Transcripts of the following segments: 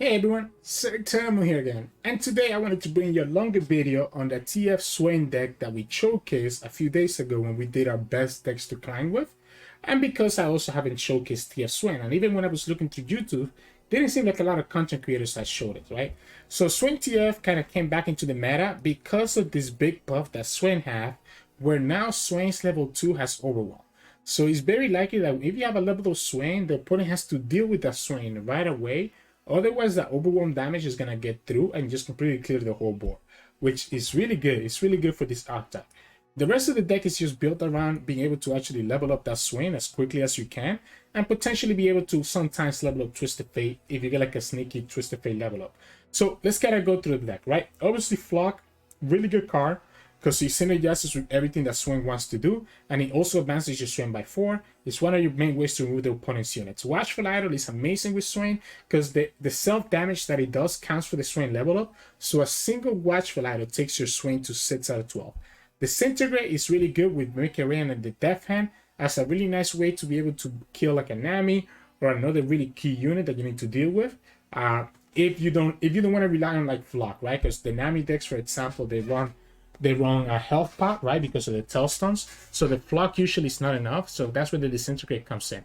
Hey everyone, Sirturmund here again, and today I wanted to bring you a longer video on the TF Swain deck that we showcased a few days ago when we did our best decks to climb with, and because I also haven't showcased TF Swain, and even when I was looking through YouTube, didn't seem like a lot of content creators had showed it, right? So Swain TF kind of came back into the meta because of this big buff that Swain had, where now Swain's level 2 has Overwhelm. So it's very likely that if you have a level of Swain, the opponent has to deal with that Swain right away. Otherwise, the overwhelm damage is going to get through and just completely clear the whole board, which is really good. It's really good for this archetype. The rest of the deck is just built around being able to actually level up that Swain as quickly as you can and potentially be able to sometimes level up Twisted Fate if you get like a sneaky Twisted Fate level up. So let's kind of go through the deck, right? Obviously, Flock, really good card, because he synergizes with everything that Swain wants to do, and he also advances your Swain by 4. It's one of your main ways to remove the opponent's units. Watchful Idol is amazing with Swain because the self-damage that it does counts for the Swain level up, so a single Watchful Idol takes your Swain to 6 out of 12. Disintegrate is really good with Make Rain and the Death Hand as a really nice way to be able to kill like a Nami or another really key unit that you need to deal with. If you don't want to rely on like Flock, right? Because the Nami decks, for example, they run a health pot, right, because of the Tailstones. So the Flock usually is not enough, so that's where the Disintegrate comes in.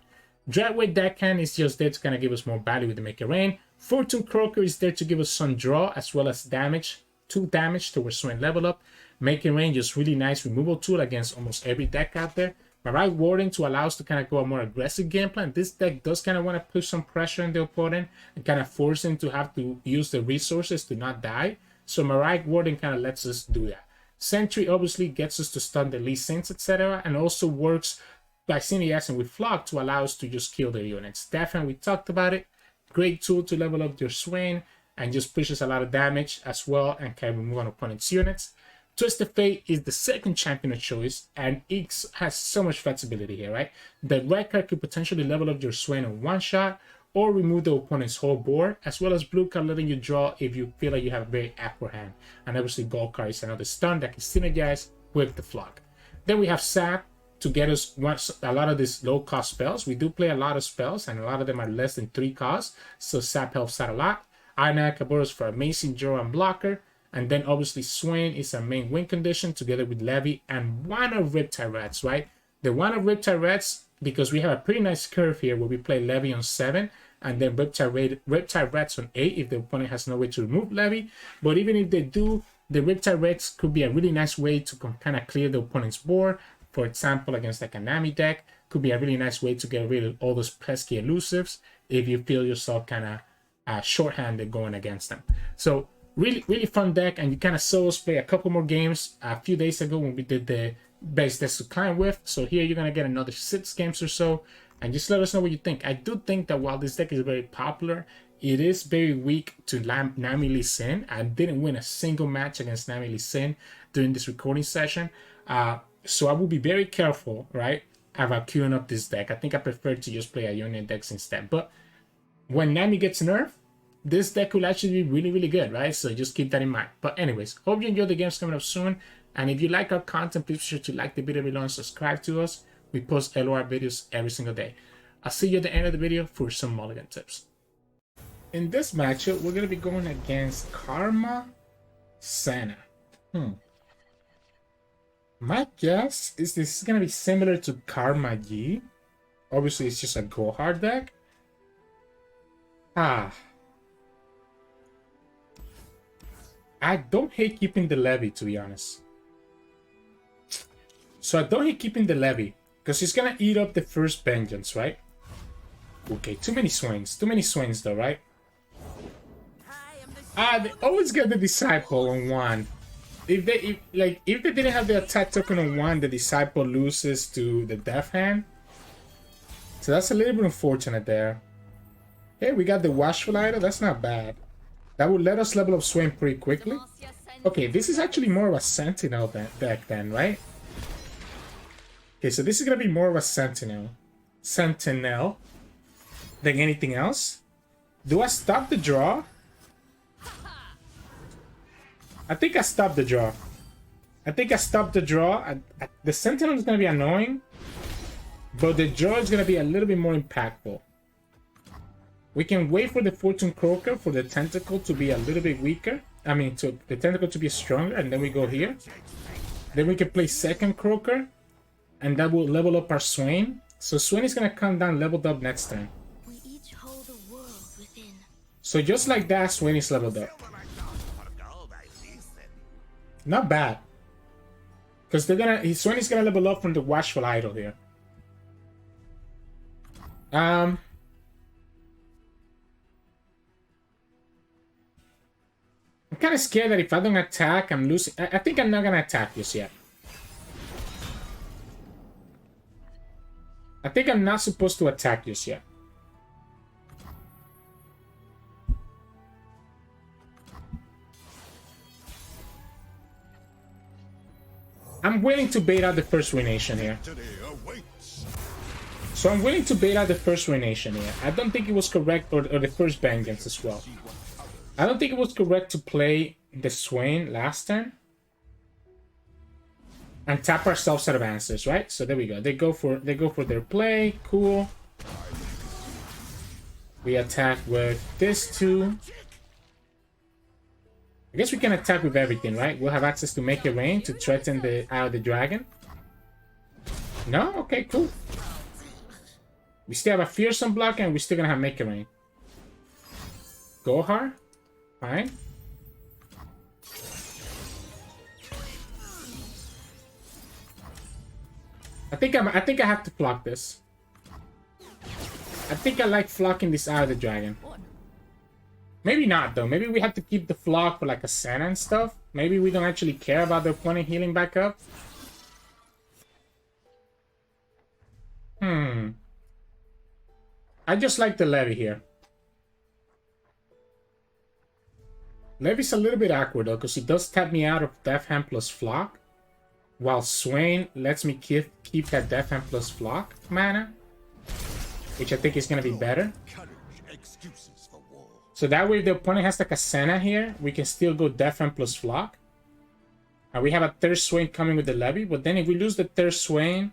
Dreadweight Deckhand is just there to kind of give us more value with the Make It Rain. Fortune Croaker is there to give us some draw as well as damage, 2 damage towards Swain level up. Make It Rain just really nice removal tool against almost every deck out there. Mariah Warden to allow us to kind of go a more aggressive game plan. This deck does kind of want to put some pressure on the opponent and kind of force him to have to use the resources to not die. So Mariah Warden kind of lets us do that. Sentry obviously gets us to stun the Lee Sins, etc., and also works by synergizing with Flock to allow us to just kill their units. Definitely, we talked about it. Great tool to level up your Swain and just pushes a lot of damage as well and can remove an opponent's units. Twisted Fate is the second champion of choice, and it has so much flexibility here, right? The red card could potentially level up your Swain in one shot or remove the opponent's whole board, as well as blue card letting you draw if you feel like you have a very awkward hand. And obviously gold card is another stun that can synergize with the Flock. Then we have Sap to get us a lot of these low cost spells. We do play a lot of spells and a lot of them are less than 3 costs, so Sap helps out a lot. Iron Kaboros for amazing draw and blocker. And then obviously Swain is our main win condition together with Levy and one of Riptide Rats, right? The one of Riptide Rats, because we have a pretty nice curve here where we play Levy on 7 and then Riptide Rats on 8 if the opponent has no way to remove Levy. But even if they do, the Riptide Rats could be a really nice way to kind of clear the opponent's board. For example, against like a Nami deck, could be a really nice way to get rid of all those pesky elusives if you feel yourself kind of shorthanded going against them. So really fun deck, and you kind of saw us play a couple more games a few days ago when we did the base decks to climb with. So here you're going to get another 6 games or so, and just let us know what you think. I do think that while this deck is very popular, it is very weak to Nami Lee Sin. I didn't win a single match against Nami Lee Sin during this recording session. So I will be very careful, right, about queuing up this deck. I think I prefer to just play a unit decks instead. But when Nami gets nerfed, this deck will actually be really good, right? So just keep that in mind. But anyways, hope you enjoy the games coming up soon. And if you like our content, please be sure to like the video below and subscribe to us. We post LOR videos every single day. I'll see you at the end of the video for some mulligan tips. In this matchup, we're going to be going against Karma Senna. My guess is this is going to be similar to Karma G. Obviously, it's just a go hard deck. I don't hate keeping the Levy, to be honest. So I don't hate keeping the Levy, because he's going to eat up the first Vengeance, right? Okay, too many swings. Too many swings, though, right? They always get the Disciple on 1. If they didn't have the attack token on 1, the Disciple loses to the Death Hand. So that's a little bit unfortunate there. Hey, we got the Watchful Idol. That's not bad. That would let us level up Swain pretty quickly. Okay, this is actually more of a Sentinel deck then, right? Okay, so this is going to be more of a Sentinel than anything else. Do I stop the draw? I think I stopped the draw. The Sentinel is going to be annoying, but the draw is going to be a little bit more impactful. We can wait for the Fortune Croaker for the tentacle to be a little bit weaker. I mean, to the tentacle to be stronger, and then we go here. Then we can play second Croaker, and that will level up our Swain. So Swain is gonna come down leveled up next turn. We each hold a world within. So just like that, Swain is leveled up. Not bad. Because Swain is gonna level up from the Watchful Idol here. I'm kind of scared that if I don't attack, I'm losing. I think I'm not gonna attack just yet. I think I'm not supposed to attack just yet. I'm willing to bait out the first Ruination here. So I'm willing to bait out the first Ruination here. I don't think it was correct, or the first Vengeance as well. I don't think it was correct to play the Swain last turn. And tap ourselves out of answers, right? So there we go. They go for their play. Cool. We attack with this too. I guess we can attack with everything, right? We'll have access to Make It Rain to threaten the Eye of the Dragon. No? Okay, cool. We still have a Fearsome block, and we're still gonna have Make It Rain. Gohar. Fine. I think I have to flock this. I think I like flocking this Eye of the Dragon. Maybe not, though. Maybe we have to keep the flock for like a Senna and stuff. Maybe we don't actually care about the opponent healing back up. I just like the Levy here. Levy's a little bit awkward, though, because he does tap me out of Death Hand plus flock. While Swain lets me keep that Death Hand plus flock mana. Which I think is going to be better. So that way, if the opponent has like a Senna here, we can still go Death Hand plus flock. And we have a third Swain coming with the Levy. But then if we lose the third Swain,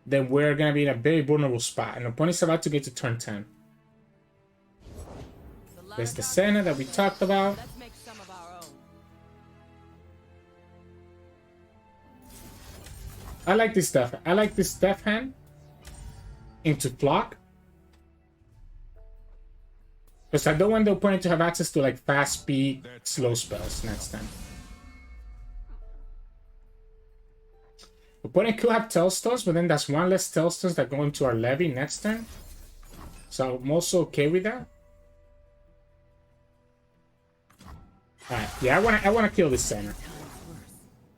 then we're going to be in a very vulnerable spot. And the opponent's about to get to turn 10. There's the Senna that we talked about. I like this stuff. I like this Death Hand into flock. Because I don't want the opponent to have access to like fast speed, slow spells next time. Opponent could have Tailstones, but then that's one less Tailstones that go into our Levy next turn. So I'm also okay with that. Alright, yeah, I wanna kill this Senna.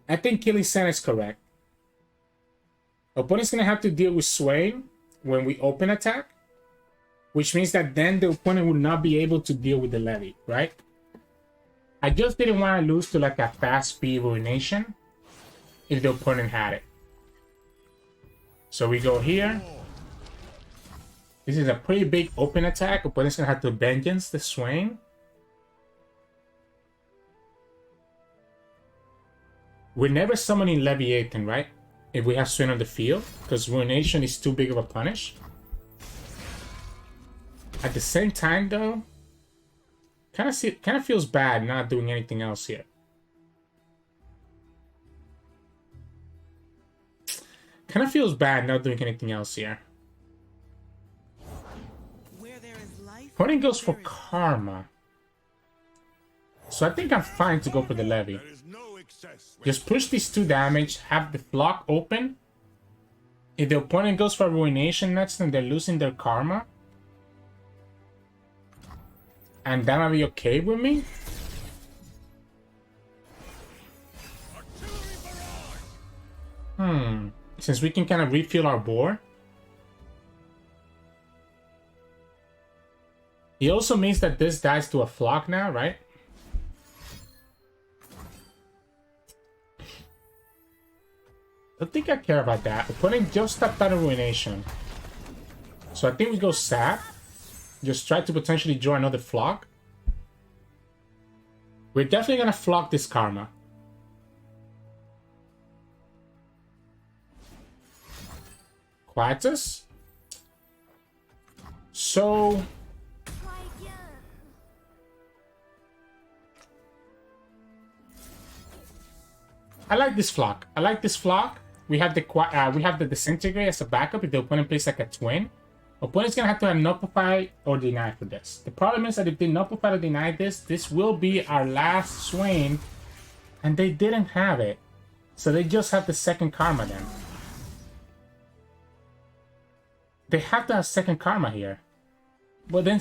I think killing Senna is correct. Opponent's gonna have to deal with Swain when we open attack. Which means that then the opponent will not be able to deal with the Levy, right? I just didn't want to lose to like a fast speed Ruination if the opponent had it. So we go here. This is a pretty big open attack. Opponent's gonna have to Vengeance the Swain. We're never summoning Leviathan, right? If we have Swain on the field, because Ruination is too big of a punish. At the same time, though, kind of feels bad not doing anything else here. Kind of feels bad not doing anything else here. Opponent goes for Karma. So I think I'm fine to go for the Levy. Just push these 2 damage, have the flock open. If the opponent goes for Ruination next and they're losing their Karma, and that might be okay with me. Since we can kind of refill our board. It also means that this dies to a flock now, right? I don't think I care about that. Opponent just tapped out of Ruination. So I think we go Sap. Just try to potentially draw another flock. We're definitely gonna flock this Karma. Quietus. So I like this flock. I like this flock. We have the disintegrate as a backup if the opponent plays like a twin. Opponent's gonna have to have nullify or deny for this. The problem is that if they nullify or deny this, this will be our last Swain, and they didn't have it. So they just have the second karma then. They have to have second karma here. But then,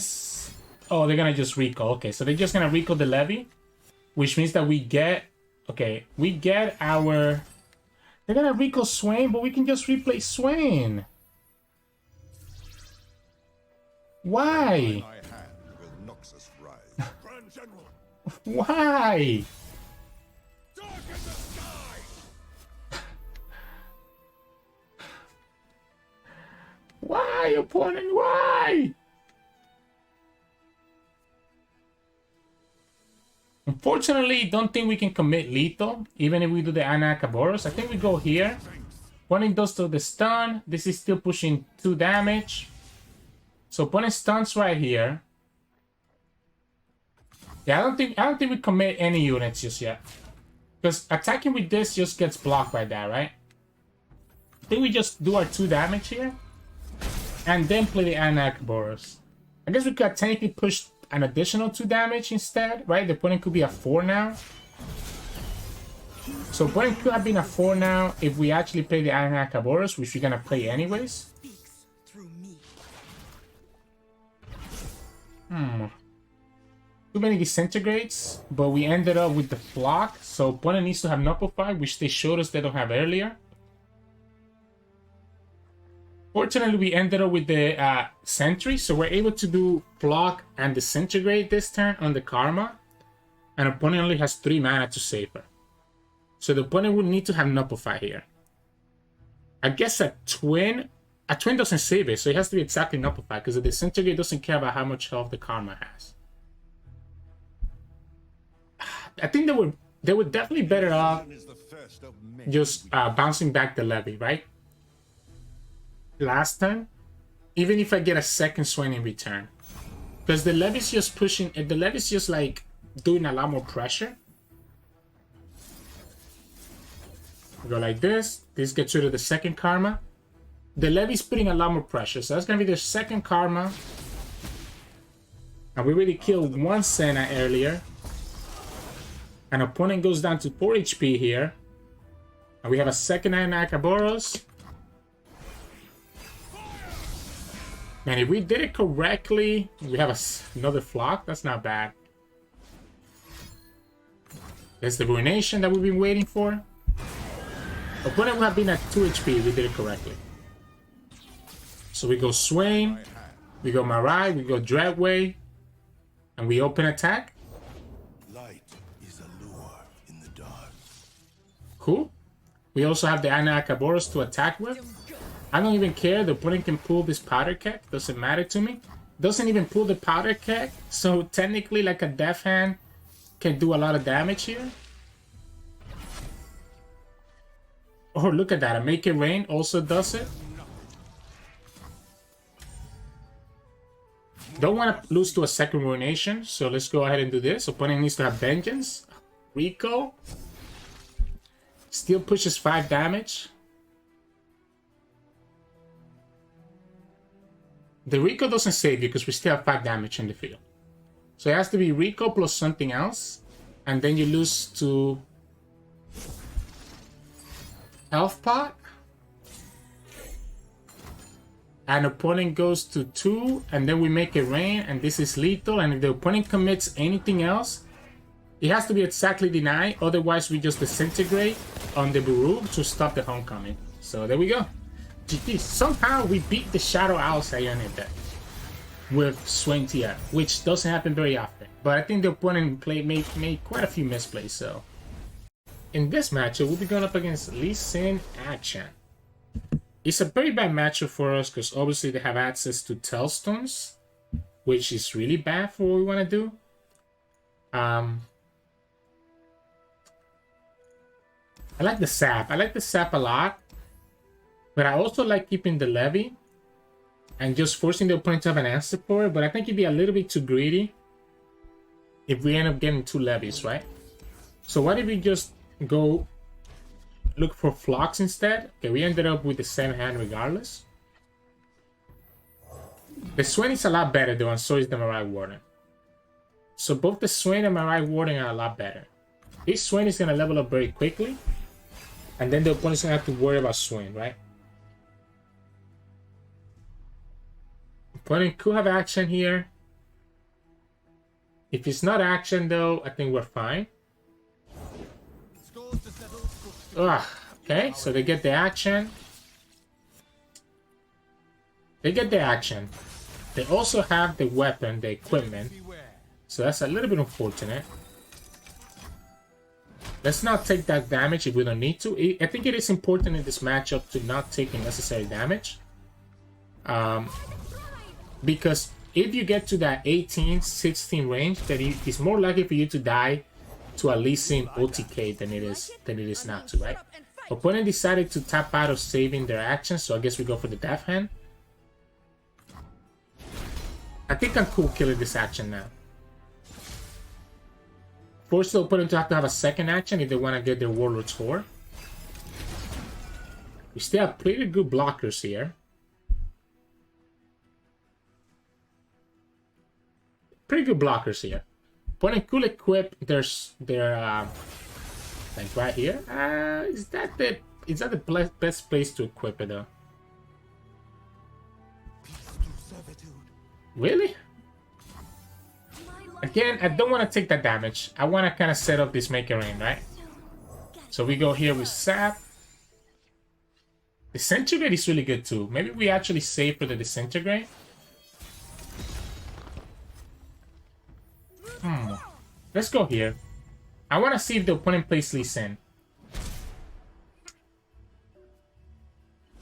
oh, they're gonna just recall. Okay, so they're just gonna recall the levy, which means that we get, okay, we get our. They're gonna recall Swain, but we can just replay Swain. Why? Why? Why, opponent? Why? Unfortunately, don't think we can commit lethal, even if we do the Anakaboros. I think we go here. Opponent does to the stun. This is still pushing 2 damage. So opponent stuns right here. Yeah, I don't think we commit any units just yet. Because attacking with this just gets blocked by that, right? I think we just do our 2 damage here. And then play the Anakaboros. I guess we could technically push an additional 2 damage instead, right? The opponent could be a 4 now. So opponent could have been a 4 now if we actually play the Anakaboros, which we're gonna play anyways. Too many disintegrates, but we ended up with the flock. So opponent needs to have Nullify, which they showed us they don't have earlier. Fortunately, we ended up with the Sentry, so we're able to do Flock and Disintegrate this turn on the Karma. And opponent only has 3 mana to save her. So the opponent would need to have Nullify here. I guess a twin doesn't save it, so it has to be exactly Nullify, because the Disintegrate doesn't care about how much health the Karma has. I think they were definitely better off just bouncing back the levy, right? Last turn, even if I get a second Swain in return, because the levy's just pushing, the levy's just like doing a lot more pressure. Go like this. This gets rid of the second karma. The levy's putting a lot more pressure, so that's gonna be the second karma. And we already killed 1 Senna earlier. An opponent goes down to 4 HP here, and we have a second Anakaboros. Man, if we did it correctly, we have another flock. That's not bad. There's the Ruination that we've been waiting for. Opponent would have been at 2 HP if we did it correctly. So we go Swain, we go Marai, we go Dreadway, and we open attack. Light is a lure in the dark. Cool. We also have the Anakaboros to attack with. I don't even care. The opponent can pull this Powder Keg. Doesn't matter to me. Doesn't even pull the Powder Keg. So technically, like a Death Hand can do a lot of damage here. Oh, look at that. A Make It Rain also does it. Don't want to lose to a second Ruination. So let's go ahead and do this. Opponent needs to have Vengeance. Rico. Still pushes 5 damage. The Rico doesn't save you because we still have 5 damage in the field. So it has to be Rico plus something else. And then you lose to Health Pot. And opponent goes to 2. And then we make it rain. And this is lethal. And if the opponent commits anything else, it has to be exactly denied. Otherwise, we just disintegrate on the Buru to stop the homecoming. So there we go. GG. Somehow we beat the Shadow Owl Cyanic deck with Swain TF, which doesn't happen very often. But I think the opponent made quite a few misplays. So in this matchup, we'll be going up against Lee Sin Akshan. It's a very bad matchup for us because obviously they have access to Tailstones, which is really bad for what we want to do. I like the sap. I like the sap a lot. But I also like keeping the levy and just forcing the opponent to have an answer for it. But I think it'd be a little bit too greedy if we end up getting 2 levies, right? So what if we just go look for Flocks instead. Okay, we ended up with the same hand regardless. The Swain is a lot better though, and so is the Mirai Warden. So both the Swain and Mirai Warden are a lot better. This Swain is going to level up very quickly. And then the opponent's going to have to worry about Swain, right? Opponent could have action here. If it's not action though, I think we're fine. Ugh, okay, so they get the action. They get the action. They also have the weapon, the equipment. So that's a little bit unfortunate. Let's not take that damage if we don't need to. I think it is important in this matchup to not take unnecessary damage. Because if you get to that 18, 16 range, then it's more likely for you to die to a Lee Sin OTK than it is not to, right? Opponent decided to tap out of saving their action, so I guess we go for the death hand. I think I'm cool killing this action now. Force the opponent to have a second action if they want to get their Warlord's Core. We still have pretty good blockers here. Pretty good blockers here. Opponent could equip their like right here. Is that the best place to equip it though? Really? Again, I don't want to take that damage. I want to kind of set up this Make It Rain, right? So we go here with Sap. Disintegrate is really good too. Maybe we actually save for the Disintegrate. Let's go here. I want to see if the opponent plays Lee Sin.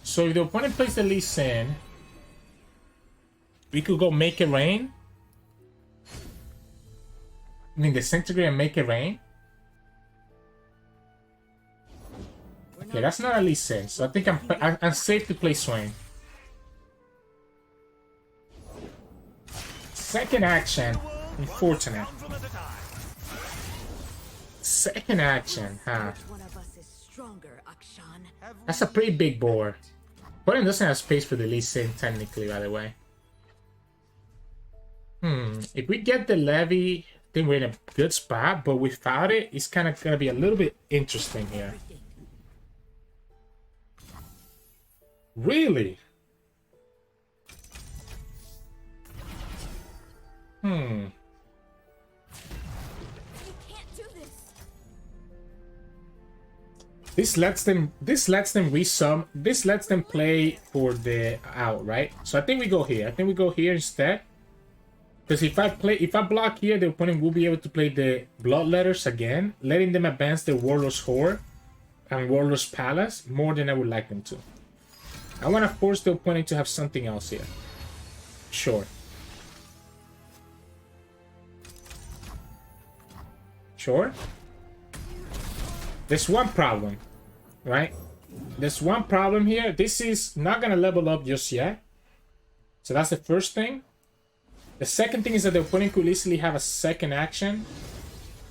So if the opponent plays the Lee Sin, we could go Make It Rain. I mean, Disintegrate and Make It Rain. Okay, that's not a Lee Sin, so I think I'm safe to play Swain. Second action, unfortunate. Second action, huh? That's a pretty big board. Opponent doesn't have space for the Lee Sin, technically, by the way. If we get the Levy, I think we're in a good spot, but without it, it's kind of going to be a little bit interesting here. Really? This lets them resum. This lets them play for the out, right? So I think we go here. I think we go here instead. Because if I block here, the opponent will be able to play the Bloodletters again, letting them advance their Warlord's Horde and Warlord's Palace more than I would like them to. I want to force the opponent to have something else here. Sure. Sure. There's one problem, right? There's one problem here. This is not going to level up just yet. So that's the first thing. The second thing is that the opponent could easily have a second action.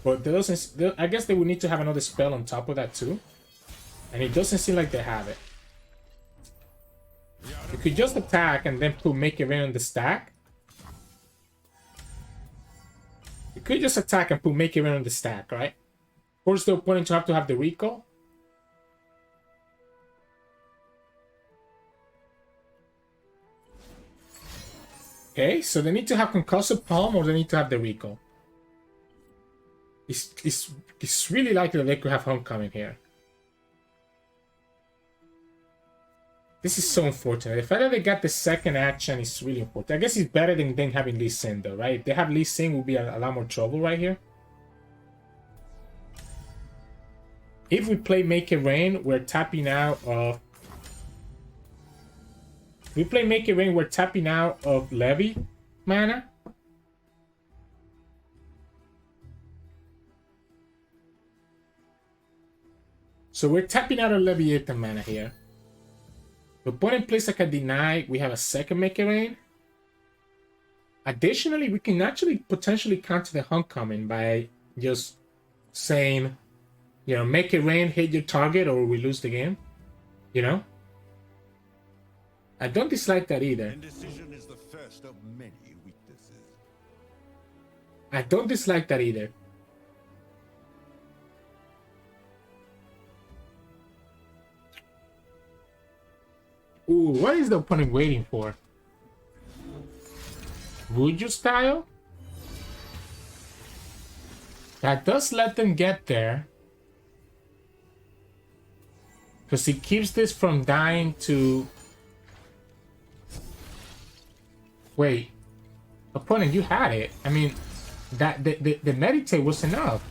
But I guess they would need to have another spell on top of that too. And it doesn't seem like they have it. You could just attack and then put Make It Rain on the stack. You could just attack and put Make It Rain on the stack, right? Force the opponent to have the recall. Okay, so they need to have Concussive Palm or they need to have the recall. It's really likely that they could have Homecoming here. This is so unfortunate. The fact that they got the second action is really important. I guess it's better than having Lee Sin though, right? If they have Lee Sin, we'll be a lot more trouble right here. If we play Make It Rain, we're tapping out of... If we play Make It Rain, we're tapping out of Levy mana. So we're tapping out of Leviathan mana here. The opponent plays like a deny, we have a second Make It Rain. Additionally, we can actually potentially counter the Homecoming by just saying, You know, make it rain, hit your target, or we lose the game. You know? I don't dislike that either. Indecision is the first of many weaknesses. I don't dislike that either. Ooh, what is the opponent waiting for? Would you style? That does let them get there. Because it keeps this from dying to... Wait. Opponent, you had it. I mean, that the meditate was enough.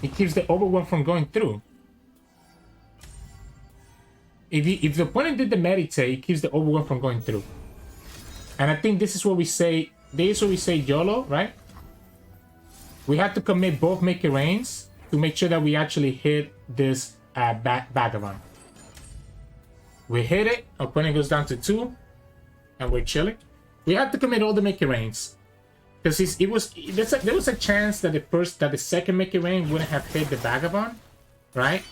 It keeps the overwhelm from going through. If the opponent did the meditate, it keeps the overwhelm from going through. And I think this is what we say. This is what we say YOLO, right? We have to commit both Make It Rains to make sure that we actually hit this Vagabond. We hit it, opponent goes down to 2, and we're chilling. We have to commit all the Make It Rains. Because there was a chance that the second Make It Rain wouldn't have hit the Vagabond, right?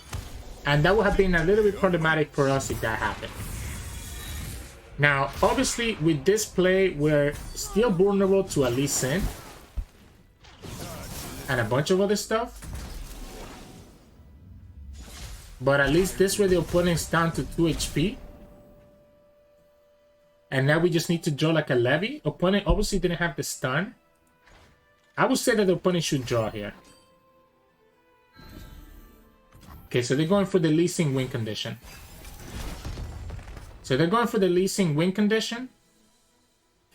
And that would have been a little bit problematic for us if that happened. Now, obviously, with this play, we're still vulnerable to a Lee Sin and a bunch of other stuff. But at least this way the opponent's down to 2 HP. And now we just need to draw like a levy. Opponent obviously didn't have the stun. I would say that the opponent should draw here. Okay, so they're going for the Lee Sin win condition. So they're going for the Lee Sin win condition.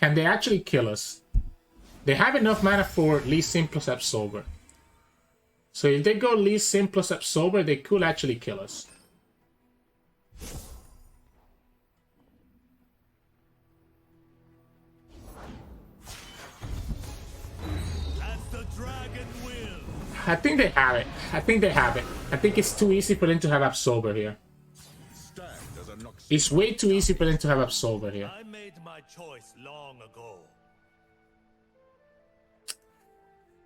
Can they actually kill us? They have enough mana for Lee Sin plus Absolver. So if they go Lee Sin plus Absolver, they could actually kill us. I think they have it. I think they have it. I think it's too easy for them to have Absolver here. It's way too easy for them to have Absolver here. I made my choice long ago.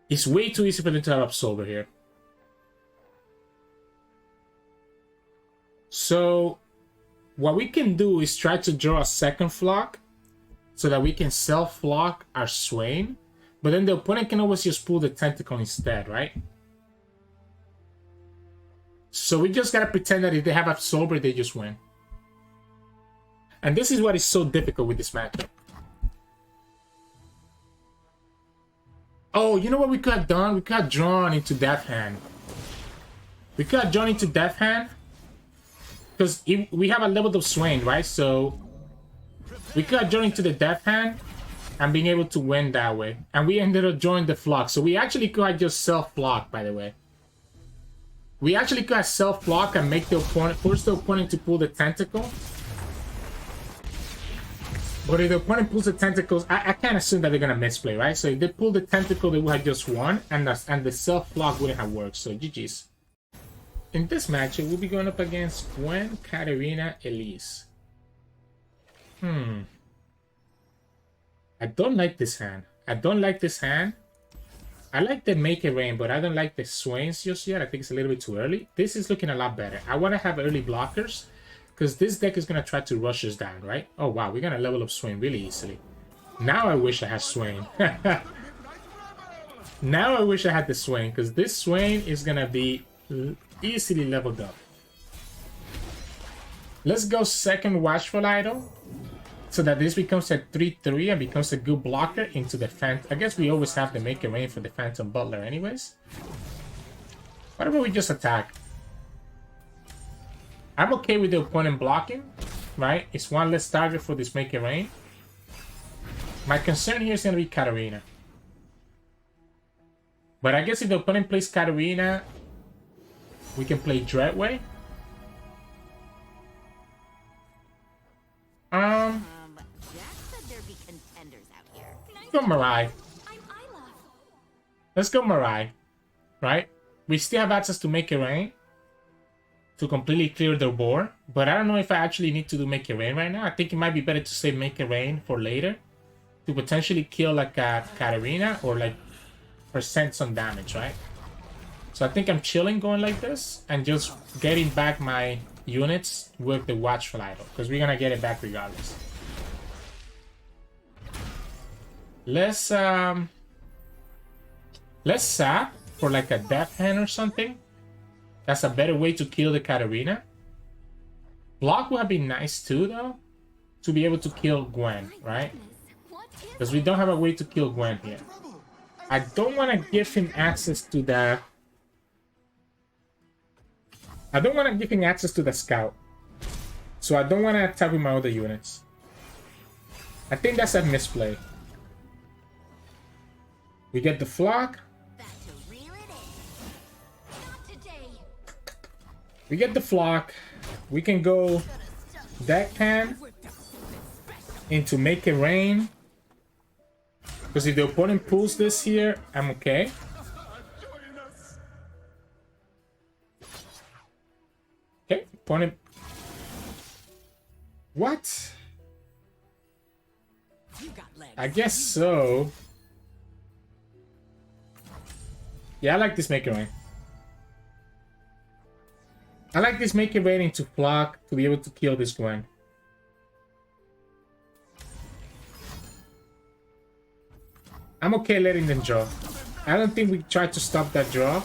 It's way too easy for them to have Absolver here. So, what we can do is try to draw a second flock so that we can self-flock our Swain. But then the opponent can always just pull the Tentacle instead, right? So we just gotta pretend that if they have Absolver, they just win. And this is what is so difficult with this matchup. Oh, you know what we could have done? We could have drawn into Death Hand. We could have drawn into Death Hand. Because we have a leveled up Swain, right? So we could have drawn into the Death Hand and being able to win that way. And we ended up drawing the flock. So we actually could have just self-flock, by the way. We actually could have self-flock and make the opponent, force the opponent to pull the Tentacle. But if the opponent pulls the Tentacles, I can't assume that they're going to misplay, right? So if they pull the Tentacle, they would have just won, and the self-flock wouldn't have worked. So GG's. In this matchup, we'll be going up against Gwen, Katarina, Elise. I don't like this hand. I don't like this hand. I like the Make It Rain, but I don't like the Swains just yet. I think it's a little bit too early. This is looking a lot better. I want to have early blockers, because this deck is going to try to rush us down, right? Oh, wow. We're going to level up Swain really easily. Now I wish I had Swain. Now I wish I had the Swain, because this Swain is going to be easily leveled up. Let's go second Watchful Idol, so that this becomes a 3-3 and becomes a good blocker into the Phantom. I guess we always have to Make It Rain for the Phantom Butler anyways. What about we just attack? I'm okay with the opponent blocking, right? It's one less target for this Make It Rain. My concern here is going to be Katarina. But I guess if the opponent plays Katarina, we can play Dreadway. Go Mirai. Let's go Mirai. Right? We still have access to Make It Rain to completely clear their board. But I don't know if I actually need to do Make It Rain right now. I think it might be better to save Make It Rain for later. To potentially kill like a Katarina or like percent some damage, right? So I think I'm chilling going like this and just getting back my units with the Watchful Idol, because we're gonna get it back regardless. Let's sap for like a death hand or something. That's a better way to kill the Katarina. Block would have been nice too, though, to be able to kill Gwen, right? Because we don't have a way to kill Gwen here. I don't want to give him access to the... I don't want to give him access to the scout. So I don't want to attack with my other units. I think that's a misplay. We get the flock. We get the flock. We can go deckhand into make it rain. Because if the opponent pulls this here, I'm okay. Okay, opponent. What? I guess so. Yeah, I like this make it rain. I like this make it rain into flock to be able to kill this Gwen. I'm okay letting them draw. I don't think we try to stop that draw.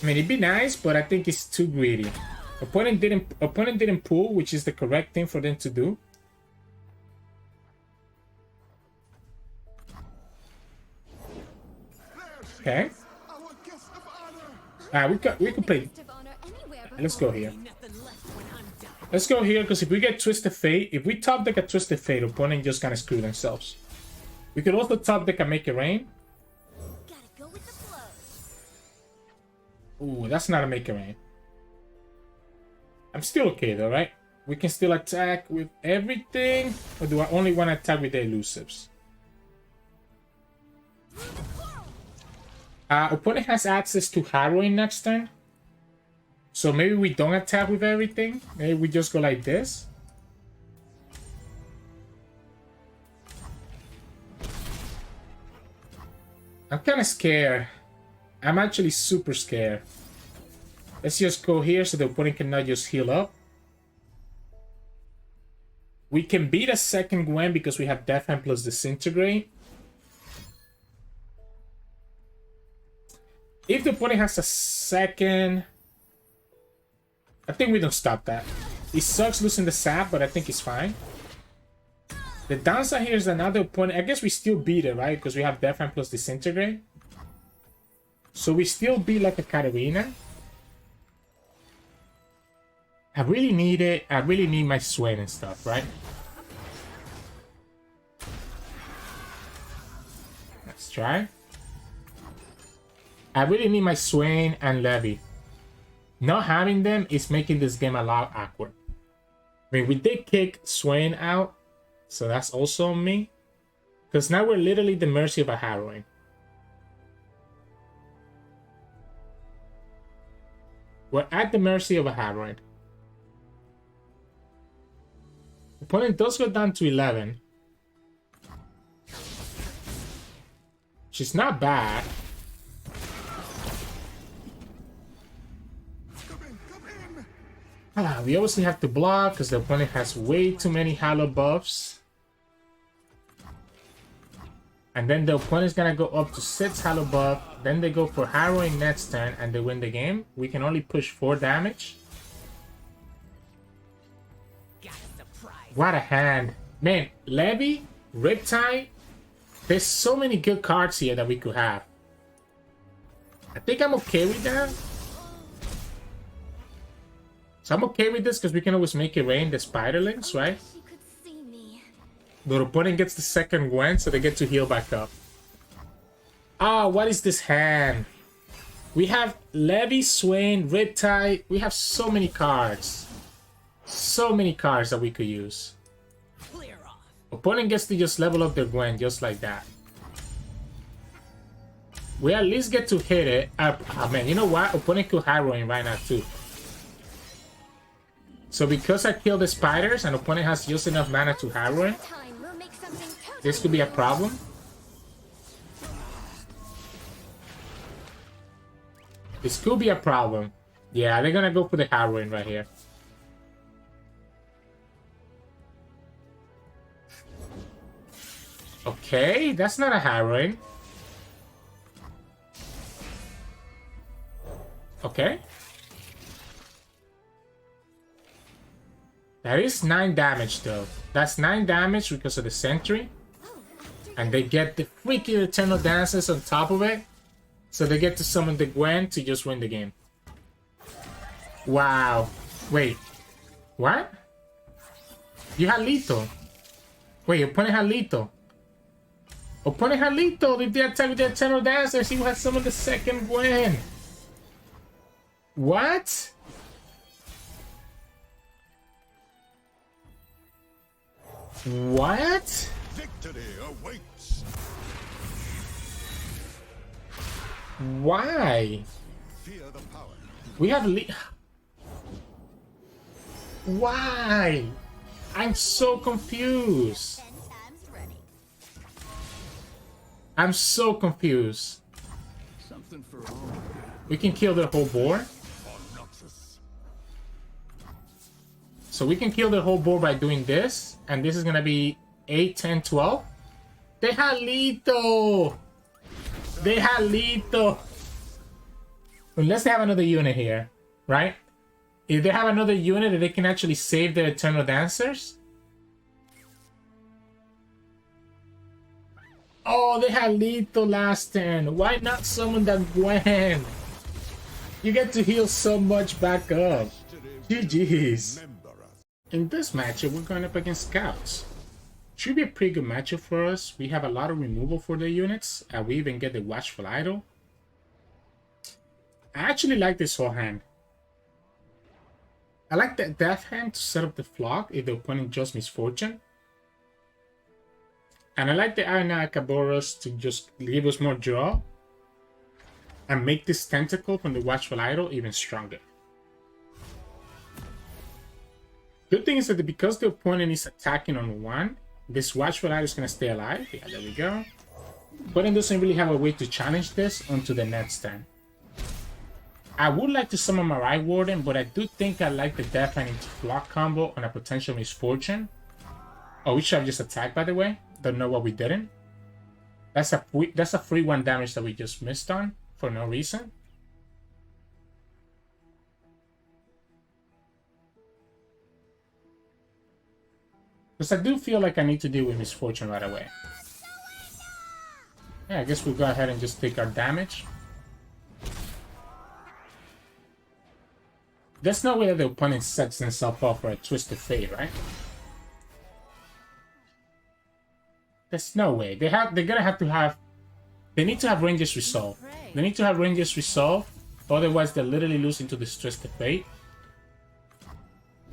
I mean, it'd be nice, but I think it's too greedy. Opponent didn't pull, which is the correct thing for them to do. Okay. We could play. Let's go here. Let's go here, because if we get Twisted Fate, if we top deck a Twisted Fate, opponent just gonna screw themselves. We could also top deck and make it rain. Ooh, that's not a make it rain. I'm still okay though, right? We can still attack with everything, or do I only want to attack with the elusives? Opponent has access to Harrowing next turn. So maybe we don't attack with everything. Maybe we just go like this. I'm kind of scared. I'm actually super scared. Let's just go here so the opponent cannot just heal up. We can beat a second Gwen because we have Death Hand plus Disintegrate. If the opponent has a second... I think we don't stop that. It sucks losing the sap, but I think it's fine. The downside here is another opponent. I guess we still beat it, right? Because we have Death Hand plus Disintegrate. So we still beat like a Katarina. I really need it. I really need my Swain and stuff, right? Let's try. I really need my Swain and Levy. Not having them is making this game a lot awkward. I mean, we did kick Swain out, so that's also on me. Because now we're literally the mercy of a Harrowing. We're at the mercy of a Harrowing. Opponent does go down to 11. She's not bad. We obviously have to block because the opponent has way too many Hallow buffs. And then the opponent's gonna go up to 6 Hallow buff. Then they go for Harrowing next turn and they win the game. We can only push 4 damage. What a hand. Man, Levy, Riptide. There's so many good cards here that we could have. I think I'm okay with that. So I'm okay with this because we can always make it rain the Spiderlings, right? The opponent gets the second Gwen, so they get to heal back up. Ah, what is this hand? We have Levy, Swain, Riptide. We have so many cards. So many cards that we could use. Opponent gets to just level up their Gwen just like that. We at least get to hit it. Oh man, you know what? Opponent could Harrowing right now too. So because I killed the spiders and opponent has just enough mana to Harrowing, this could be a problem. This could be a problem. Yeah, they're gonna go for the heroine right here. Okay, that's not a heroine. Okay. That is 9 damage though. That's 9 damage because of the sentry. And they get the freaking Eternal Dancers on top of it. So they get to summon the Gwen to just win the game. Wow. Wait. What? You had lethal. Wait, your opponent had lethal. Opponent had lethal. If they attack with the Eternal Dancers, he would have summoned the second Gwen. What? What? Victory awaits. Why? Fear the power. We have Why? I'm so confused. 10 times running. I'm so confused. Something for all. We can kill the whole board. So we can kill the whole board by doing this. And this is going to be 8, 10, 12. They had lethal. They had lethal. Unless they have another unit here, right? If they have another unit that they can actually save their Eternal Dancers. Oh, they had lethal last turn. Why not summon that Gwen? You get to heal so much back up. GG's. In this matchup, we're going up against Scouts. Should be a pretty good matchup for us. We have a lot of removal for the units. And we even get the Watchful Idol. I actually like this whole hand. I like the Death Hand to set up the flock if the opponent just Misfortune. And I like the Iron Akaboros to just give us more draw. And make this Tentacle from the Watchful Idol even stronger. Good thing is that because the opponent is attacking on 1, this Watchful Idol is going to stay alive. Yeah, there we go. Opponent doesn't really have a way to challenge this onto the next turn. I would like to summon my Right Warden, but I do think I like the Death Hand into Flock combo on a potential Misfortune. Oh, we should have just attacked, by the way. Don't know what we didn't. That's a free 1 damage that we just missed on for no reason. Because I do feel like I need to deal with Misfortune right away. Yeah, I guess we'll go ahead and just take our damage. There's no way that the opponent sets himself up for a Twisted Fate, right? There's no way. They're gonna have to have... They need to have Ranger's Resolve. They need to have Ranger's Resolve. Otherwise, they're literally losing to this Twisted Fate.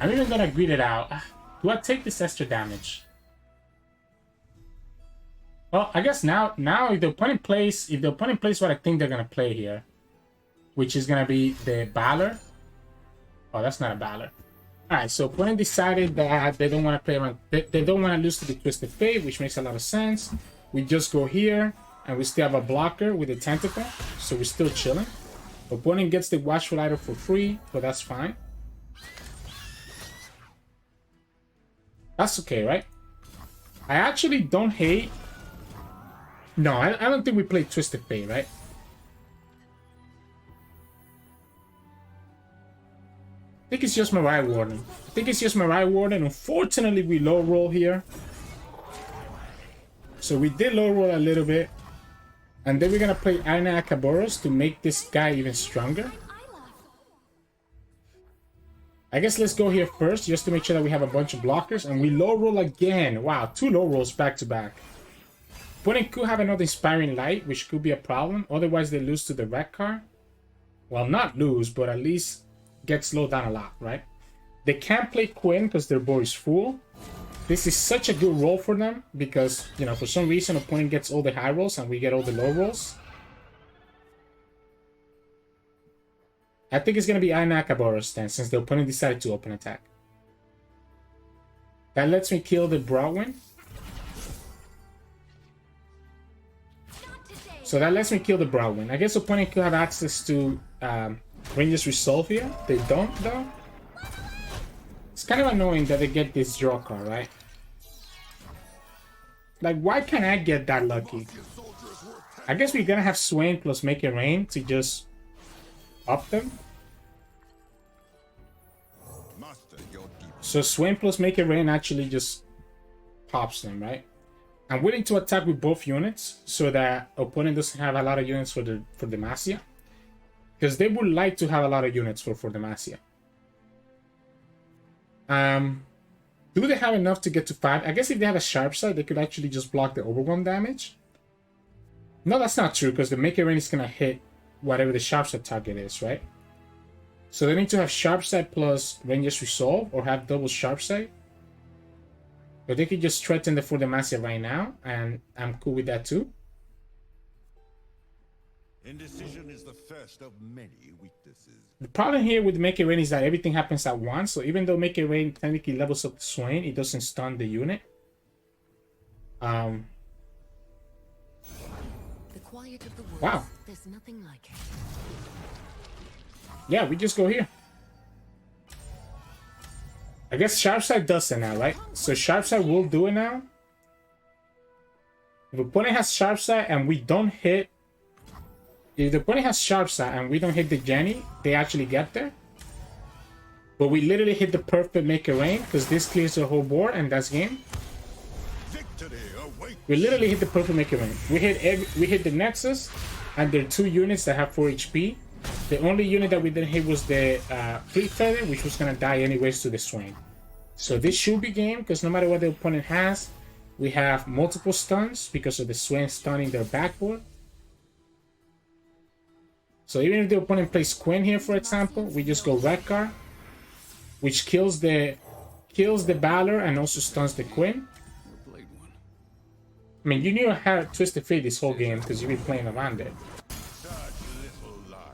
I'm even gonna greed it out. Do I take this extra damage? Well, I guess now if the opponent plays what I think they're gonna play here, which is gonna be the Valor. Oh, that's not a Valor. Alright, so opponent decided that they don't want to play around. They don't want to lose to the Twisted Fate, which makes a lot of sense. We just go here, and we still have a blocker with a Tentacle, so we're still chilling. Opponent gets the Watchful Idol for free, but that's fine. That's okay, right? I actually don't hate... No, I don't think we play Twisted Fate, right? I think it's just my Right Warden. Unfortunately, we low roll here. So we did low roll a little bit. And then we're going to play Iron Akaboros to make this guy even stronger. I guess let's go here first, just to make sure that we have a bunch of blockers. And we low roll again. Wow, 2 low rolls back to back. Opponent could have another Inspiring Light, which could be a problem. Otherwise, they lose to the red card. Well, not lose, but at least get slowed down a lot, right? They can't play Quinn because their board is full. This is such a good roll for them because, you know, for some reason, opponent gets all the high rolls and we get all the low rolls. I think it's going to be Iron Akaboros then, since the opponent decided to open attack. That lets me kill the Broadwind. So that lets me kill the Broadwind. I guess opponent could have access to Rangers Resolve here. They don't though. It's kind of annoying that they get this draw card, right? Like, why can't I get that lucky? I guess we're gonna have Swain plus Make It Rain to just up them. So Swain plus Make It Rain actually just pops them, right? I'm willing to attack with both units so that opponent doesn't have a lot of units for the Demacia. Because they would like to have a lot of units for Demacia. Do they have enough to get to 5? I guess if they have a sharp side, they could actually just block the overwhelm damage. No, that's not true, because the Make It Rain is gonna hit whatever the sharp side target is, right? So they need to have sharp side plus Rangers Resolve, or have double sharp side. But they could just threaten the Demacia right now, and I'm cool with that too. Indecision is the first of many weaknesses. The problem here with Make It Rain is that everything happens at once. So even though Make It Rain technically levels up the Swain, it doesn't stun the unit. The quiet of the woods. Wow. There's nothing like it. Yeah, we just go here. I guess Sharpside does it now, right? So Sharpside will do it now. If the opponent has Sharpside and we don't hit... If the opponent has Sharpside and we don't hit the Jenny, they actually get there. But we literally hit the perfect Make It Rain, because this clears the whole board and that's game. We literally hit the perfect Make It Rain. We hit the Nexus, and there are 2 units that have 4 HP. The only unit that we didn't hit was the Fleet Feather, which was gonna die anyways to the Swain. So this should be game, because no matter what the opponent has, we have multiple stuns because of the Swain stunning their backboard. So even if the opponent plays Gwen here, for example, we just go Red Card, which kills the Valor and also stuns the Gwen. I mean, you knew how to Twisted Fate this whole game because you've been playing around it.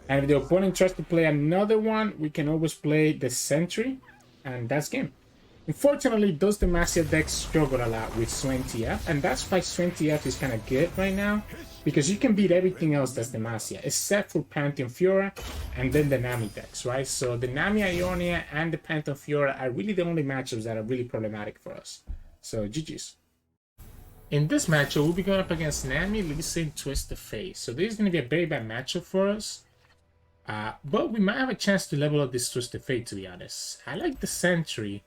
And if the opponent tries to play another one, we can always play the Sentry, and that's game. Unfortunately, those Demacia decks struggle a lot with Swain TF, and that's why Swain TF is kind of good right now, because you can beat everything else that's Demacia, except for Pantheon Fiora and then the Nami decks, right? So the Nami Ionia and the Pantheon Fiora are really the only matchups that are really problematic for us. So GG's. In this matchup, we'll be going up against Nami Lee Sin Twisted Fate. So this is going to be a very bad matchup for us. But we might have a chance to level up this Twisted Fate, to be honest. I like the Sentry.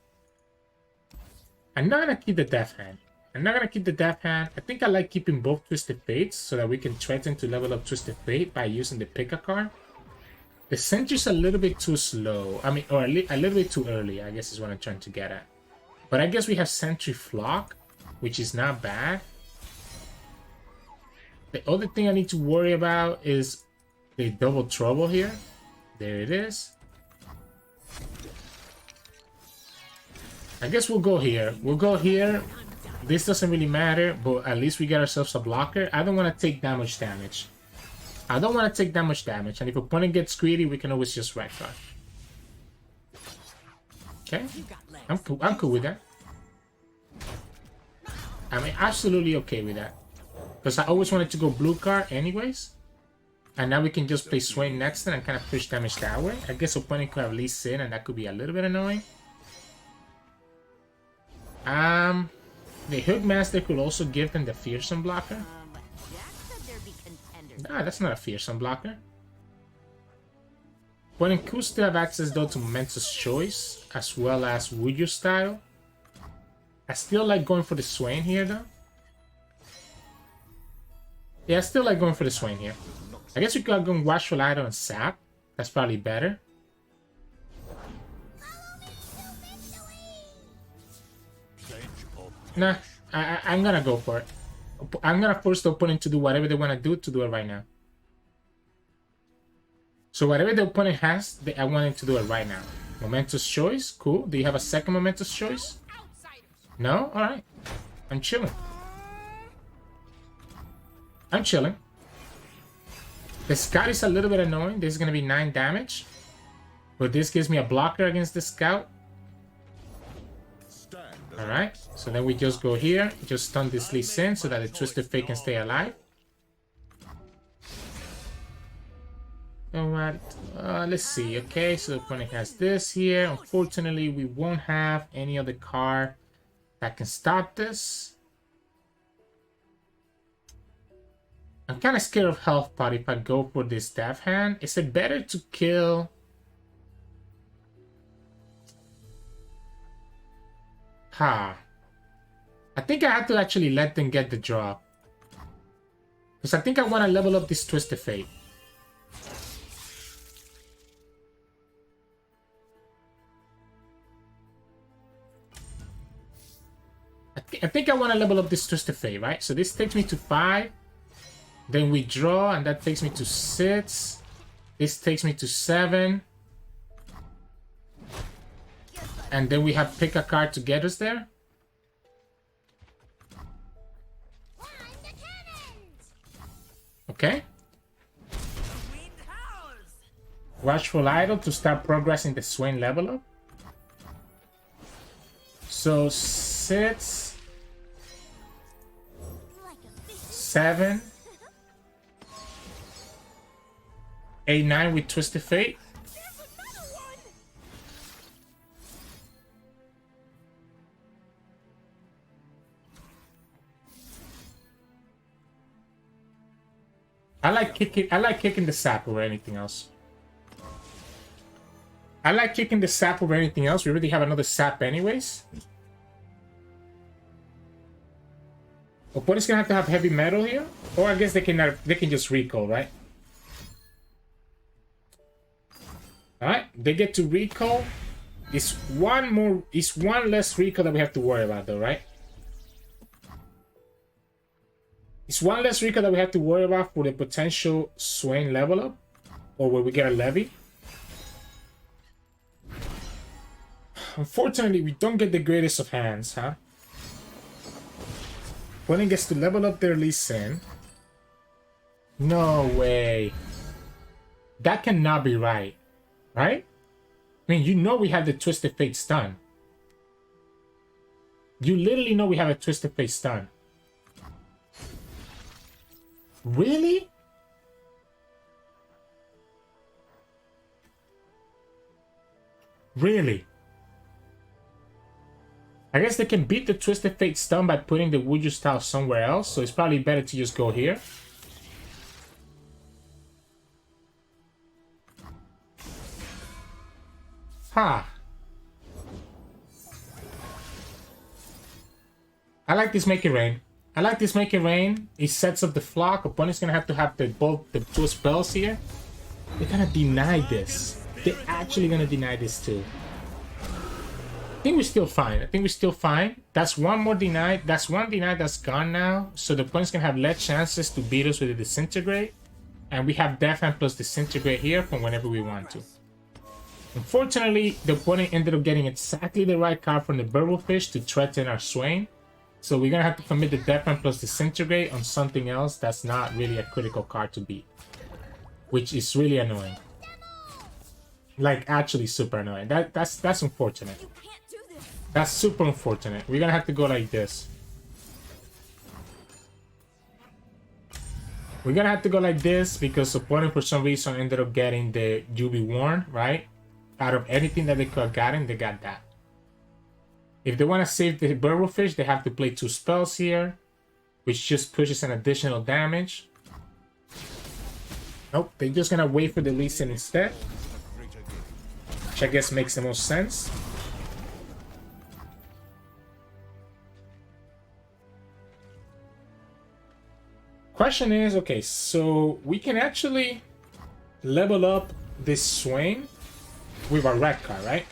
I'm not going to keep the Death Hand. I think I like keeping both Twisted Fates so that we can threaten to level up Twisted Fate by using the Pick a card. The Sentry's a little bit too slow. I mean, or a little bit too early, I guess is what I'm trying to get at. But I guess we have Sentry Flock, which is not bad. The other thing I need to worry about is the Double Trouble here. There it is. I guess we'll go here. This doesn't really matter, but at least we get ourselves a blocker. I don't want to take that much damage. And if opponent gets greedy, we can always just Red Card. Okay, I'm cool with that. I'm absolutely okay with that. Because I always wanted to go blue card anyways. And now we can just play Swain next turn and kind of push damage that way. I guess opponent could have Lee Sin, and that could be a little bit annoying. The Hookmaster could also give them the Fearsome blocker. Nah, that's not a Fearsome blocker. Opponent could still have access though to Momentous Choice, as well as Would You Style. I still like going for the Swain here though. Yeah, I still like going for the Swain here. I guess we could have gone Watchful Idol and Sap. That's probably better. Nah, I'm gonna go for it. I'm gonna force the opponent to do whatever they want to do it right now. So whatever the opponent has, I want him to do it right now. Momentous Choice, cool. Do you have a second Momentous Choice? No? Alright. I'm chilling. The Scout is a little bit annoying. This is going to be 9 damage. But this gives me a blocker against the Scout. Alright. So then we just go here. Just stun this Lee Sin so that the Twisted Fate can stay alive. Alright, let's see. Okay, so the opponent has this here. Unfortunately, we won't have any other card that can stop this. I'm kind of scared of health pot if I go for this death hand. Is it better to kill? I think I have to actually let them get the drop. Because I think I want to level up this Twisted Fate. I think I want to level up this Twisted Fate, right? So this takes me to 5. Then we draw, and that takes me to 6. This takes me to 7. And then we have pick a card to get us there. Okay. Watchful Idol to start progressing the Swain level up. So 6, 7, 8, 9 with Twisted Fate. I like kicking the sap over anything else. I like kicking the sap over anything else. We already have another sap anyways. Opponent's gonna have to have heavy metal here. Or I guess they can just recall, right? Alright, they get to recall. It's one less recall that we have to worry about though, right? It's one less recall that we have to worry about for the potential Swain level up. Or where we get a levy. Unfortunately, we don't get the greatest of hands, huh? Opponent gets to level up their Lee Sin. No way. That cannot be right. Right? I mean, you know we have the Twisted Fate stun. You literally know we have a Twisted Fate stun. Really? Really? I guess they can beat the Twisted Fate stun by putting the Wuju style somewhere else, so it's probably better to just go here. Ha! I like this Make It Rain. I like this Make It Rain. It sets up the flock. Opponent's gonna have to have the two spells here. They're gonna deny this. They're actually gonna deny this too. I think we're still fine. I think we're still fine. That's one more denied. That's one denied that's gone now. So the opponent's gonna have less chances to beat us with the Disintegrate. And we have Death Hand plus Disintegrate here from whenever we want to. Unfortunately, the opponent ended up getting exactly the right card from the Burblefish to threaten our Swain. So we're gonna have to commit the Death Hand plus Disintegrate on something else that's not really a critical card to beat. Which is really annoying. Like, actually super annoying. That's unfortunate. That's super unfortunate. We're gonna have to go like this. We're gonna have to go like this because opponent for some reason ended up getting the UV Warn, right? Out of anything that they could have gotten, they got that. If they want to save the Burblefish, they have to play 2 spells here, which just pushes an additional damage. Nope, they're just gonna wait for the Lee Sin instead. Which I guess makes the most sense. Question is, okay, so we can actually level up this Swain with our red card, right?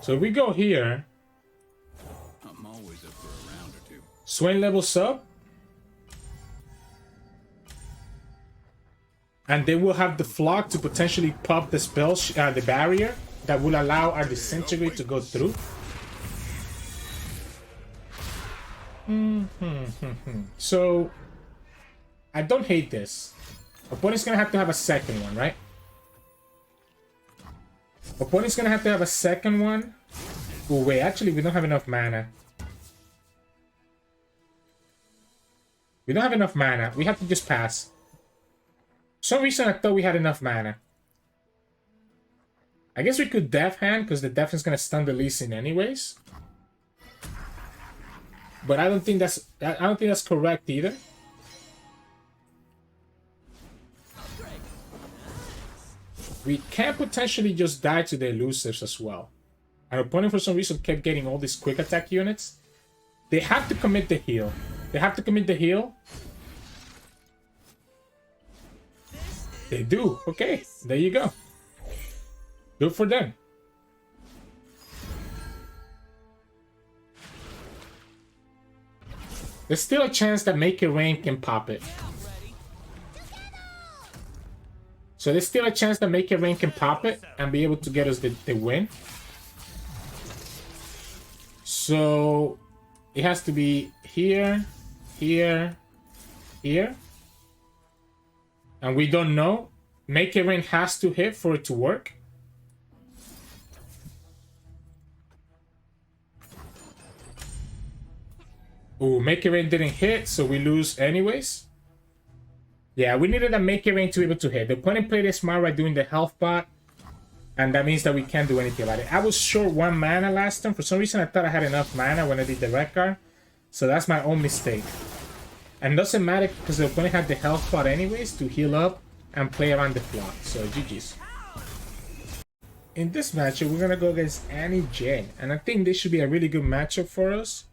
So if we go here, I'm always up for a round or two. Swain levels up, and they will have the flock to potentially pop the spell, the barrier that will allow our Disintegrate to go through. So I don't hate this. Opponent's gonna have to have a second one, right? Opponent's gonna have to have a second one. Oh wait, actually we don't have enough mana. We don't have enough mana. We have to just pass. For some reason, I thought we had enough mana. I guess we could Death Hand, because the Death is going to stun the Lee Sin anyways. But I don't think that's correct either. We can potentially just die to the elusives as well. Our opponent for some reason kept getting all these quick attack units. They have to commit the heal. They have to commit the heal. They do. Okay, there you go. Good for them. There's still a chance that Make It Rain can pop it. So there's still a chance that Make It Rain can pop it and be able to get us the win. So it has to be here, here, here. And we don't know. Make It Rain has to hit for it to work. Ooh, Make It Rain didn't hit, so we lose anyways. Yeah, we needed a Make It Rain to be able to hit. The opponent played it smart by doing the health bot, and that means that we can't do anything about it. I was short 1 mana last time. For some reason, I thought I had enough mana when I did the red card. So that's my own mistake. And it doesn't matter because the opponent had the health bot anyways to heal up and play around the flock. So GG's. In this matchup, we're going to go against Annie Jhin. And I think this should be a really good matchup for us,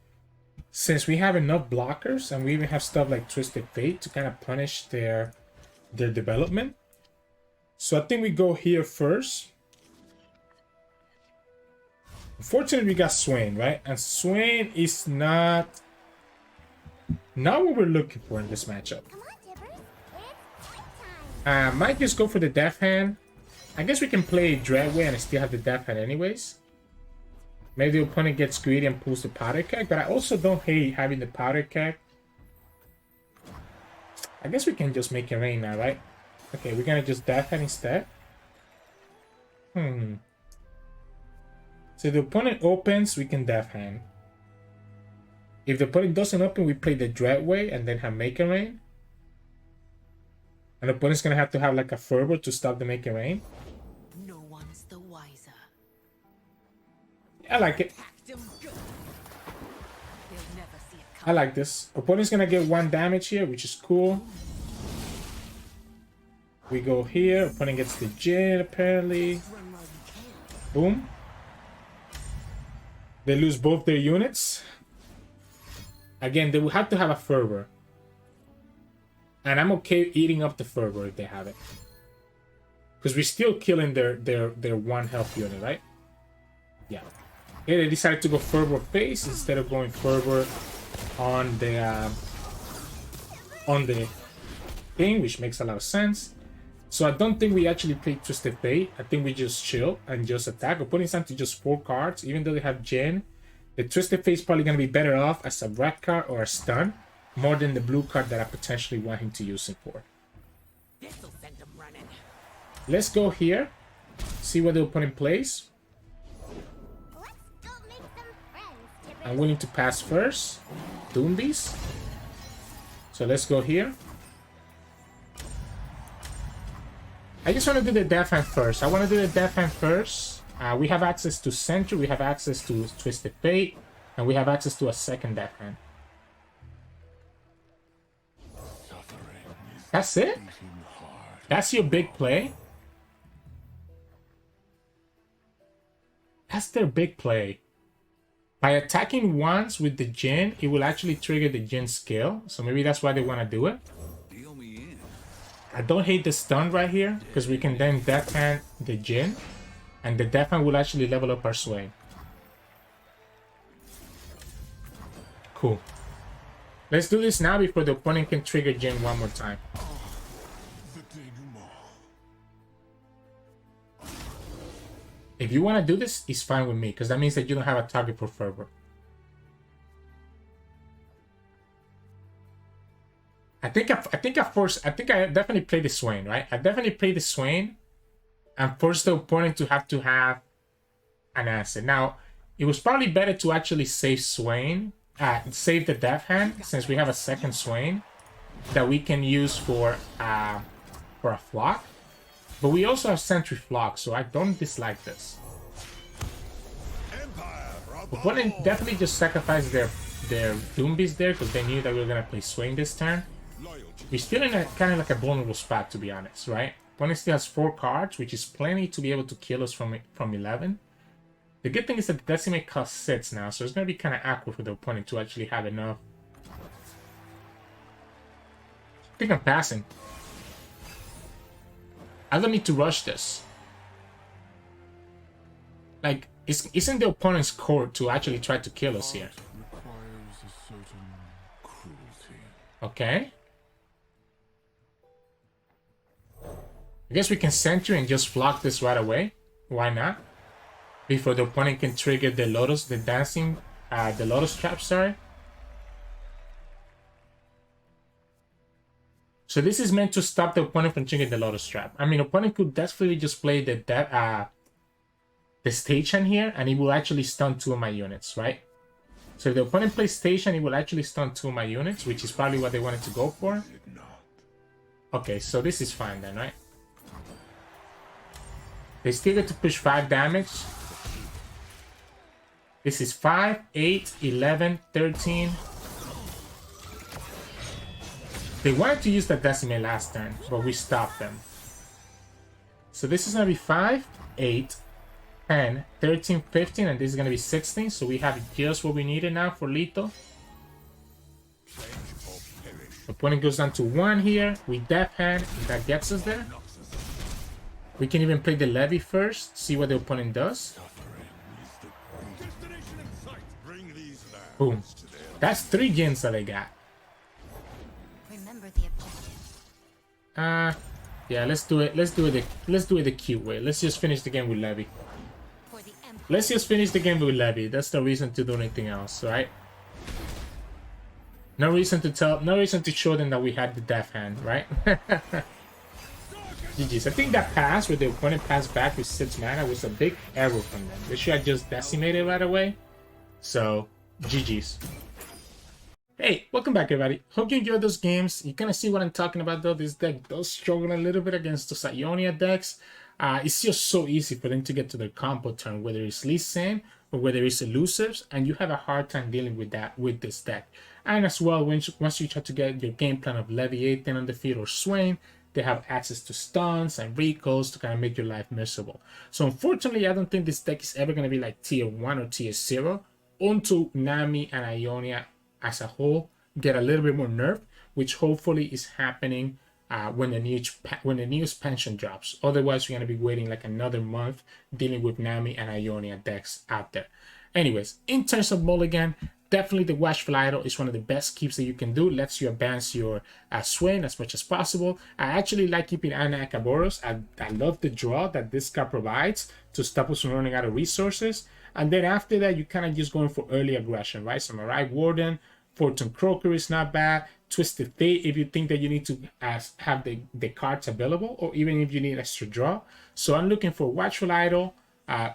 since we have enough blockers and we even have stuff like Twisted Fate to kind of punish their development. So I think we go here first. Unfortunately, we got Swain, right? And Swain is not what we're looking for in this matchup. Might just go for the Death Hand. I guess we can play Dreadway and still have the Death Hand anyways. Maybe the opponent gets greedy and pulls the Powder Keg, but I also don't hate having the Powder Keg. I guess we can just Make It Rain now, right? Okay, we're gonna just Death Hand instead. So the opponent opens, we can Death Hand. If the opponent doesn't open, we play the Dreadway and then have Make It Rain. And the opponent's gonna have to have like a Fervor to stop the Make It Rain. No one's the wiser. I like it. I like this. Opponent's gonna get 1 damage here, which is cool. We go here. Opponent gets the Jhin, apparently. Boom. They lose both their units. Again, they will have to have a Fervor. And I'm okay eating up the Fervor if they have it. Because we're still killing their 1 health unit, right? Yeah. Okay, they decided to go Fervor face instead of going Fervor on the thing, which makes a lot of sense. So I don't think we actually play Twisted Fate. I think we just chill and just attack. Opponent's down to just 4 cards, even though they have Jhin. The Twisted Fate is probably going to be better off as a red card or a stun, more than the blue card that I potentially want him to use it for. This'll send them running. Let's go here, see what the opponent plays. I'm willing to pass first. Doombees. So let's go here. I just want to do the Death Hand first. I want to do the Death Hand first. We have access to Sentry, we have access to Twisted Fate, and we have access to a second Death Hand. That's it? That's your big play? That's their big play. By attacking once with the Jhin, it will actually trigger the Jhin skill. So maybe that's why they want to do it. Deal me in. I don't hate the stun right here, because we can then Death Hand the Jhin. And the Death Hand will actually level up our Swain. Cool. Let's do this now before the opponent can trigger Jhin 1 more time. If you want to do this, it's fine with me, because that means that you don't have a target for Fervor. I think I definitely played the Swain, right? I definitely played the Swain and forced the opponent to have an asset. Now, it was probably better to actually save Swain, save the Death Hand, since we have a second Swain. that we can use for a flock. But we also have Sentry Flock, so I don't dislike this. Opponent definitely just sacrificed their Doombeast there because they knew that we were gonna play Swain this turn. We're still in a kind of like a vulnerable spot, to be honest, right? Opponent still has 4 cards, which is plenty to be able to kill us from 11. The good thing is that the Decimate costs 6 now, so it's gonna be kind of awkward for the opponent to actually have enough. I think I'm passing. I don't need to rush this. Like, isn't the opponent's court to actually try to kill us here? Requires a certain cruelty. Okay. I guess we can Sentry and just block this right away. Why not? Before the opponent can trigger the Lotus, the Lotus Trap, sorry. So this is meant to stop the opponent from triggering the Lotus Trap. I mean, opponent could definitely just play the Stagehand here, and he will actually stun 2 of my units, right? So if the opponent plays Stagehand, he will actually stun 2 of my units, which is probably what they wanted to go for. Okay, so this is fine then, right? They still get to push 5 damage. This is 5, 8, 11, 13. They wanted to use the Decimate last turn, but we stopped them. So this is going to be 5, 8, 10, 13, 15, and this is going to be 16. So we have just what we needed now for lethal. The opponent goes down to 1 here. We Death Hand, and that gets us there. We can even play the Levy first, see what the opponent does. Boom. That's 3 Jins that I got. Remember the objective. Yeah, let's do it. Let's do it the cute way. Let's just finish the game with Levy. For the Empire. Let's just finish the game with Levy. That's no reason to do anything else, right? No reason to show them that we had the Death Hand, right? GG's. I think that pass where the opponent passed back with 6 mana was a big error from them. They should have just decimated right away. So, GG's. Hey, welcome back everybody. Hope you enjoyed those games. You kind of see what I'm talking about though. This deck does struggle a little bit against those Ionia decks. It's just so easy for them to get to their combo turn, whether it's Lee Sin or whether it's elusives, and you have a hard time dealing with that with this deck. And as well, once you try to get your game plan of Leviathan on the field or Swain, they have access to stuns and recalls to kind of make your life miserable. So unfortunately, I don't think this deck is ever going to be like tier 1 or tier 0 until Nami and Ionia as a whole get a little bit more nerf, which hopefully is happening when the new expansion drops. Otherwise, we're going to be waiting like another month dealing with Nami and Ionia decks out there. Anyways, in terms of mulligan, definitely the Watchful Idol is one of the best keeps that you can do. Lets you advance your Swain as much as possible. I actually like keeping Anna Akaboros. I love the draw that this card provides to stop us from running out of resources. And then after that, you kind of just going for early aggression, right? So Marai Warden, Fortune Croaker is not bad. Twisted Fate if you think that you need to have the cards available, or even if you need extra draw. So I'm looking for Watchful Idol,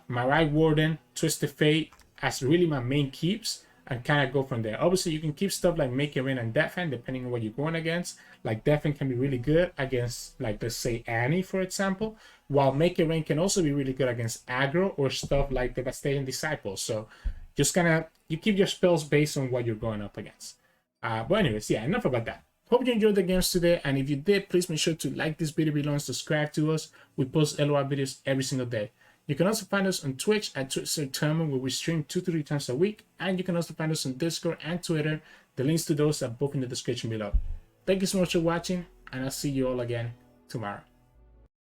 Marai Warden, Twisted Fate as really my main keeps, and kind of go from there. Obviously, you can keep stuff like Make It Rain and Death Hand depending on what you're going against. Like Death Hand can be really good against, like, let's say Annie, for example, while Make It Rain can also be really good against aggro or stuff like Devastation Disciple. So just kind of, you keep your spells based on what you're going up against. But anyways, yeah, enough about that. Hope you enjoyed the games today, and if you did, please make sure to like this video below and subscribe to us. We post LOR videos every single day. You can also find us on Twitch at Sirturmund, where we stream 2 to 3 times a week, and you can also find us on Discord and Twitter. The links to those are both in the description below. Thank you so much for watching, and I'll see you all again tomorrow.